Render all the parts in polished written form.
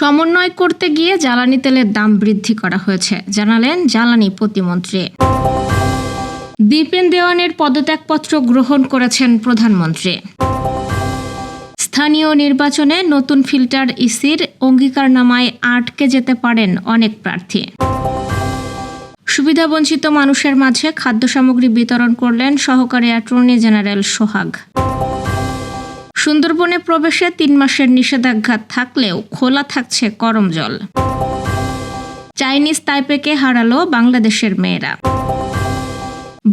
সমন্বয় করতে গিয়ে জ্বালানি তেলের দাম বৃদ্ধি করা হয়েছে, জানালেন জ্বালানি প্রতিমন্ত্রী। দীপেন দেওয়ানের পদত্যাগপত্র গ্রহণ করেছেন প্রধানমন্ত্রী। স্থানীয় নির্বাচনে নতুন ফিল্টার ইসির অঙ্গীকারনামায় আটকে যেতে পারেন অনেক প্রার্থী। সুবিধাবঞ্চিত মানুষের মাঝে খাদ্য সামগ্রী বিতরণ করলেন সহকারী অ্যাটর্নি জেনারেল সোহাগ। সুন্দরবনে প্রবেশে ৩ মাসের নিষেধাজ্ঞা থাকলেও খোলা থাকছে করমজল। চাইনিজ তাইপেকে হারালো বাংলাদেশের মেয়েরা।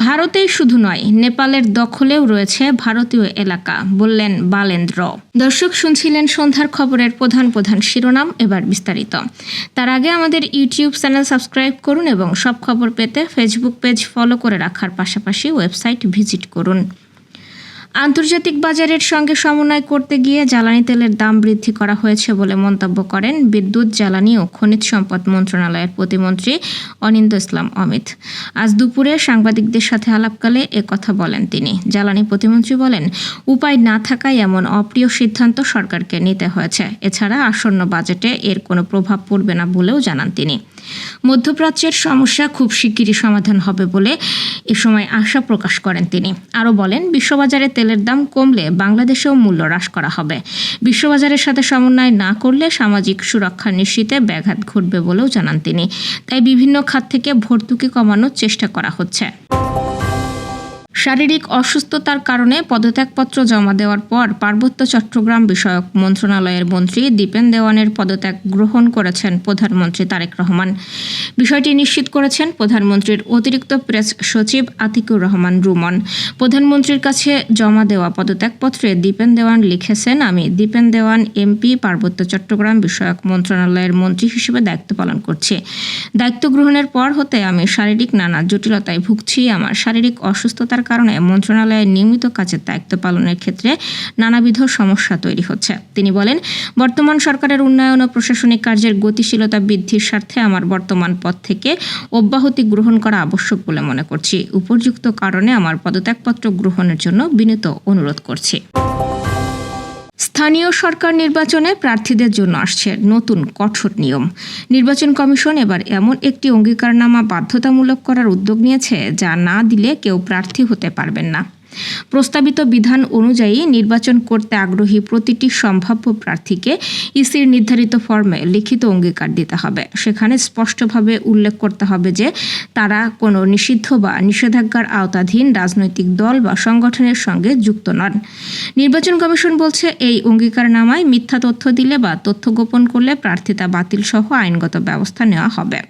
ভারতেই শুধু নয়, নেপালের দখলেও রয়েছে ভারতীয় এলাকা, বললেন বালেন্দ্র। দর্শক, শুনছিলেন সন্ধ্যার খবরের প্রধান প্রধান শিরোনাম, এবার বিস্তারিত। তার আগে আমাদের ইউটিউব চ্যানেল সাবস্ক্রাইব করুন এবং সব খবর পেতে ফেসবুক পেজ ফলো করে রাখার পাশাপাশি ওয়েবসাইট ভিজিট করুন। আন্তর্জাতিক বাজারের সঙ্গে সমন্বয় করতে গিয়ে জ্বালানি তেলের দাম বৃদ্ধি করা হয়েছে বলে মন্তব্য করেন বিদ্যুৎ, জ্বালানি ও খনিজ সম্পদ মন্ত্রণালয়ের প্রতিমন্ত্রী অনিন্দ্য ইসলাম অমিত। আজ দুপুরে সাংবাদিকদের সাথে আলাপকালে কথা বলেন তিনি। জ্বালানি প্রতিমন্ত্রী বলেন, উপায় না থাকায় এমন অপ্রিয় সিদ্ধান্ত সরকারকে নিতে হয়েছে। এছাড়া আসন্ন বাজেটে এর কোনো প্রভাব পড়বে না বলেও জানান তিনি। মধ্যপ্রাচ্যের সমস্যা খুব শিগগিরই সমাধান হবে বলে এ সময় আশা প্রকাশ করেন তিনি। আরও বলেন, বিশ্ববাজারে তেলের দাম কমলে বাংলাদেশেও মূল্য হ্রাস করা হবে। বিশ্ববাজারের সাথে সমন্বয় না করলে সামাজিক সুরক্ষা নিশ্চিতে ব্যাঘাত ঘটবে বলেও জানান তিনি। তাই বিভিন্ন খাত থেকে ভর্তুকি কমানোর চেষ্টা করা হচ্ছে। শারীরিক অসুস্থতার কারণে পদত্যাগপত্র জমা দেওয়ার পর পার্বত্য চট্টগ্রাম বিষয়ক মন্ত্রণালয়ের মন্ত্রী দীপেন দেওয়ানের পদত্যাগ গ্রহণ করেছেন প্রধানমন্ত্রী তারেক রহমান। বিষয়টি নিশ্চিত করেছেন প্রধানমন্ত্রীর অতিরিক্ত প্রেস সচিব আতিকুর রহমান রুমন। প্রধানমন্ত্রীর কাছে জমা দেওয়া পদত্যাগপত্রে দীপেন দেওয়ান লিখেছেন, আমি দীপেন দেওয়ান এমপি পার্বত্য চট্টগ্রাম বিষয়ক মন্ত্রণালয়ের মন্ত্রী হিসেবে দায়িত্ব পালন করছি। দায়িত্ব গ্রহণের পর হতে আমি শারীরিক নানা জটিলতায় ভুগছি। আমার শারীরিক অসুস্থতার কারণে মন্ত্রণালয়ের নিয়মিত কাজের দায়িত্ব পালনের ক্ষেত্রে নানাবিধ সমস্যা তৈরি হচ্ছে। তিনি বলেন, বর্তমান সরকারের উন্নয়ন ও প্রশাসনিক কার্যের গতিশীলতা বৃদ্ধির স্বার্থে আমার বর্তমান পদ থেকে অব্যাহতি গ্রহণ করা আবশ্যক বলে মনে করছি। উপযুক্ত কারণে আমার পদত্যাগপত্র গ্রহণের জন্য বিনীত অনুরোধ করছি। স্থানীয় সরকার নির্বাচনে প্রার্থীদের জন্য আসছে নতুন কঠোর নিয়ম। নির্বাচন কমিশন এবার এমন একটি অঙ্গীকারনামা বাধ্যতামূলক করার উদ্যোগ নিয়েছে, যা না দিলে কেউ প্রার্থী হতে পারবেন না। প্রস্তাবিত বিধান অনুযায়ী নির্বাচন করতে আগ্রহী প্রতিটি সম্ভাব্য প্রার্থীকে ইসির নির্ধারিত ফর্মে লিখিত অঙ্গীকার দিতে হবে। সেখানে স্পষ্টভাবে উল্লেখ করতে হবে যে তারা কোনো নিষিদ্ধ বা নিষেধাজ্ঞার আওতাধীন রাজনৈতিক দল বা সংগঠনের সঙ্গে যুক্ত নন। নির্বাচন কমিশন বলছে, এই অঙ্গীকারনামায় মিথ্যা তথ্য দিলে বা তথ্য গোপন করলে প্রার্থিতা বাতিল সহ আইনগত ব্যবস্থা নেওয়া হবে।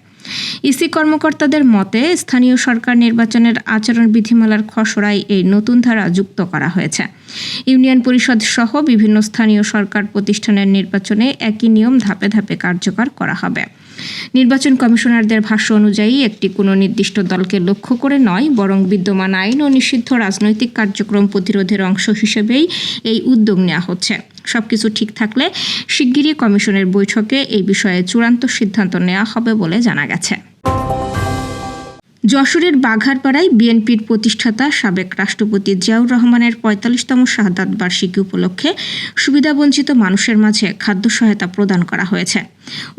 ইসি কর্মকর্তাদের মতে, স্থানীয় সরকার নির্বাচনের আচরণ বিধিমালার খসড়ায় এই নতুন ধারা যুক্ত করা হয়েছে। ইউনিয়ন পরিষদ সহ বিভিন্ন স্থানীয় সরকার প্রতিষ্ঠানের নির্বাচনে একই নিয়ম ধাপে ধাপে কার্যকর করা হবে। নির্বাচন কমিশনারদের ভাষ্য অনুযায়ী একটি কোনো নির্দিষ্ট দলকে লক্ষ্য করে নয়, বরং বিদ্যমান আইন ও নিষিদ্ধ রাজনৈতিক কার্যক্রম প্রতিরোধের অংশ হিসেবেই এই উদ্যোগ নেওয়া হচ্ছে। সবকিছু ঠিক থাকলে শিগগিরই কমিশনের বৈঠকে এই বিষয়ে চূড়ান্ত সিদ্ধান্ত নেওয়া হবে বলে জানা গেছে। যশোরের বাঘারপাড়ায় বিএনপির প্রতিষ্ঠাতা সাবেক রাষ্ট্রপতি জিয়াউর রহমানের ৪৫তম শাহাদাত বার্ষিকী উপলক্ষে সুবিধাবঞ্চিত মানুষের মাঝে খাদ্য সহায়তা প্রদান করা হয়েছে।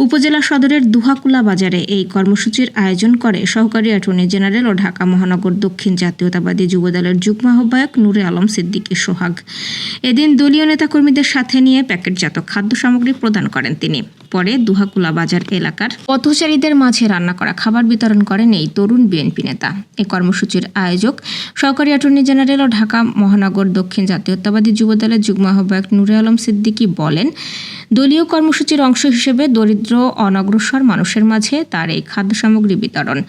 উপজেলা সদরের দুহাকুলা বাজারে এই কর্মসূচির আয়োজন করে সহকারী অ্যাটর্নি জেনারেল ও ঢাকা মহানগর দক্ষিণ জাতীয়তাবাদী যুবদলের যুগ্ম আহ্বায়ক নূরে আলম সিদ্দিকী সোহাগ। এদিন দলীয় নেতাকর্মীদের সাথে নিয়ে প্যাকেটজাত খাদ্য সামগ্রী প্রদান করেন তিনি। পরে দুহাকুলা বাজার এলাকার পথচারীদের মাঝে রান্না করা খাবার বিতরণ করেন এই তরুণ বিএনপি নেতা। এই কর্মসূচির আয়োজক সহকারী অ্যাটর্নি জেনারেল ও ঢাকা মহানগর দক্ষিণ জাতীয়তাবাদী যুবদলের যুগ্ম আহ্বায়ক নূরে আলম সিদ্দিকী বলেন, দলীয় কর্মসূচির অংশ হিসেবে দরিদ্র অনগ্রসর মানুষের মাঝে তার এই খাদ্য সামগ্রী বিতরণ।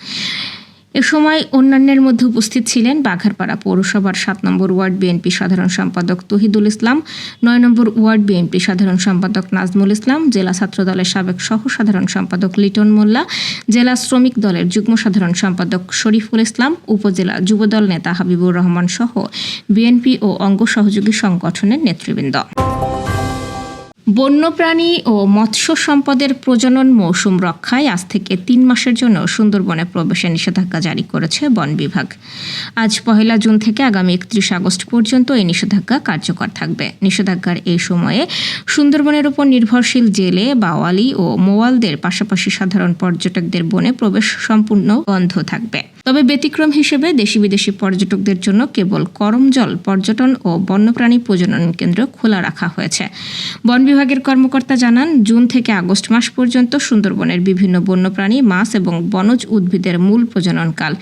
এ সময় অন্যান্যের মধ্যে উপস্থিত ছিলেন বাঘারপাড়া পৌরসভার ৭ নম্বর ওয়ার্ড বিএনপি সাধারণ সম্পাদক তহিদুল ইসলাম, ৯ নম্বর ওয়ার্ড বিএনপি সাধারণ সম্পাদক নাজমুল ইসলাম, জেলা ছাত্রদলের সাবেক সহ সাধারণ সম্পাদক লিটন মোল্লা, জেলা শ্রমিক দলের যুগ্ম সাধারণ সম্পাদক শরীফুল ইসলাম, উপজেলা যুবদল নেতা হাবিবুর রহমান সহ বিএনপি ও অঙ্গ সহযোগী সংগঠনের নেতৃবৃন্দ। বন্যপ্রাণী ও মৎস্য সম্পদের প্রজনন মৌসুম রক্ষায় আজ থেকে ৩ মাসের জন্য সুন্দরবনে প্রবেশে নিষেধাজ্ঞা জারি করেছে বন বিভাগ। আজ ১ জুন থেকে আগামী ৩১ আগস্ট পর্যন্ত এই নিষেধাজ্ঞা কার্যকর থাকবে। নিষেধাজ্ঞার এই সময়ে সুন্দরবনের উপর নির্ভরশীল জেলে, বাওয়ালি ও মোয়ালদের পাশাপাশি সাধারণ পর্যটকদের বনে প্রবেশ সম্পূর্ণ বন্ধ থাকবে। তবে ব্যতিক্রম হিসেবে দেশি বিদেশি পর্যটকদের জন্য কেবল করমজল পর্যটন ও বন্যপ্রাণী প্রজনন কেন্দ্র খোলা রাখা হয়েছে। বন বিভাগের কর্মকর্তা জানান, জুন থেকে আগস্ট মাস পর্যন্ত সুন্দরবনের বিভিন্ন বন্যপ্রাণী, মাছ এবং বনজ উদ্ভিদের মূল প্রজননকাল।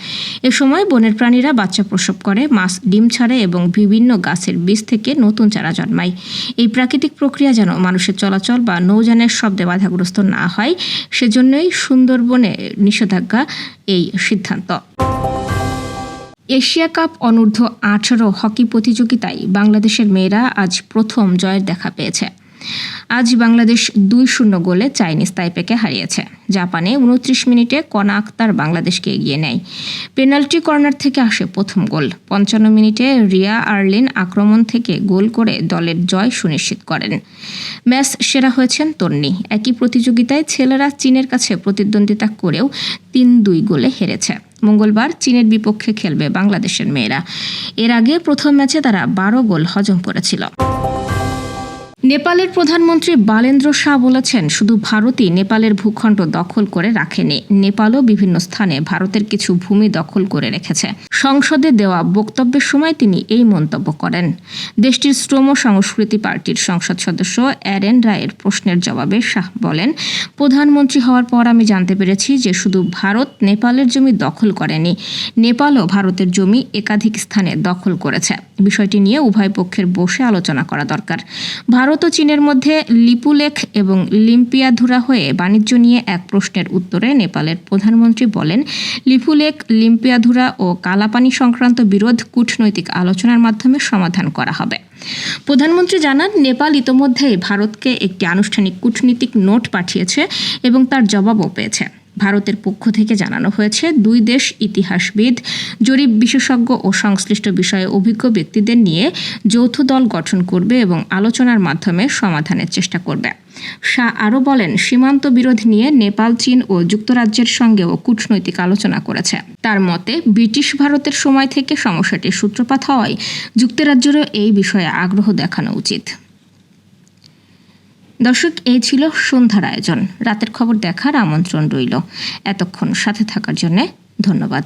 এ সময় বনের প্রাণীরা বাচ্চা প্রসব করে, মাছ ডিম ছাড়ে এবং বিভিন্ন গাছের বীজ থেকে নতুন চারা জন্মায়। এই প্রাকৃতিক প্রক্রিয়া যেন মানুষের চলাচল বা নৌযানের শব্দে বাধাগ্রস্ত না হয়, সেজন্যই সুন্দরবনে নিষেধাজ্ঞা এই সিদ্ধান্ত। এশিয়া কাপ অনূর্ধ্ব ১৮ হকি প্রতিযোগিতায় বাংলাদেশের মেয়েরা আজ প্রথম জয়ের দেখা পেয়েছে। আজ বাংলাদেশ ২-০ গোলে চাইনিজ তাইপেকে হারিয়েছে। জাপানে ২৯ মিনিটে কনা আক্তার বাংলাদেশকে এগিয়ে নেয়। পেনাল্টি কর্নার থেকে আসে প্রথম গোল। ৫৫ মিনিটে রিয়া আর্লিন আক্রমণ থেকে গোল করে দলের জয় সুনিশ্চিত করেন। ম্যাচ সেরা হয়েছেন তন্নি। একই প্রতিযোগিতায় ছেলেরা চীনের কাছে প্রতিদ্বন্দ্বিতা করেও ৩-২ গোলে হেরেছে। মঙ্গলবার চীনের বিপক্ষে খেলবে বাংলাদেশের মেয়েরা। এর আগে প্রথম ম্যাচে তারা ১২ গোল হজম করেছিল। নেপালের প্রধানমন্ত্রী বালেন্দ্র শাহ বলেছেন, শুধু ভারতই নেপালের ভূখণ্ড দখল করে রাখেনি, নেপালও বিভিন্ন স্থানে ভারতের কিছু ভূমি দখল করে রেখেছে। সংসদে দেওয়া বক্তব্যের সময় তিনি এই মন্তব্য করেন। দেশটির শ্রম সংস্কৃতি পার্টির সংসদ সদস্য অ্যারেন রায়ের প্রশ্নের জবাবে শাহ বলেন, প্রধানমন্ত্রী হওয়ার পর আমি জানতে পেরেছি যে শুধু ভারত নেপালের জমি দখল করেনি, নেপালও ভারতের জমি একাধিক স্থানে দখল করেছে। বিষয়টি নিয়ে উভয় পক্ষের বসে আলোচনা করা দরকার। ভারত ও চীনের মধ্যে লিপুলেখ এবং লিম্পিয়াধুরা হয়ে বাণিজ্য নিয়ে এক প্রশ্নের উত্তরে নেপালের প্রধানমন্ত্রী বলেন, লিপুলেখ, লিম্পিয়াধুরা ও কালাপানি সংক্রান্ত বিরোধ কূটনৈতিক আলোচনার মাধ্যমে সমাধান করা হবে। প্রধানমন্ত্রী জানান, নেপাল ইতোমধ্যেই ভারতকে একটি আনুষ্ঠানিক কূটনীতিক নোট পাঠিয়েছে এবং তার জবাবও পেয়েছে। ভারতের পক্ষ থেকে জানানো হয়েছে, দুই দেশ ইতিহাসবিদ, জরিপ বিশেষজ্ঞ ও সংশ্লিষ্ট বিষয়ে অভিজ্ঞ ব্যক্তিদের নিয়ে যৌথ দল গঠন করবে এবং আলোচনার মাধ্যমে সমাধানের চেষ্টা করবে। শাহ আরও বলেন, সীমান্ত বিরোধ নিয়ে নেপাল, চীন ও যুক্তরাজ্যের সঙ্গেও কূটনৈতিক আলোচনা করেছে। তার মতে, ব্রিটিশ ভারতের সময় থেকে সমস্যাটির সূত্রপাত হওয়ায় যুক্তরাজ্যেরও এই বিষয়ে আগ্রহ দেখানো উচিত। দর্শক, এই ছিল সন্ধ্যার আয়োজন। রাতের খবর দেখার আমন্ত্রণ রইল। এতক্ষণ সাথে থাকার জন্য ধন্যবাদ।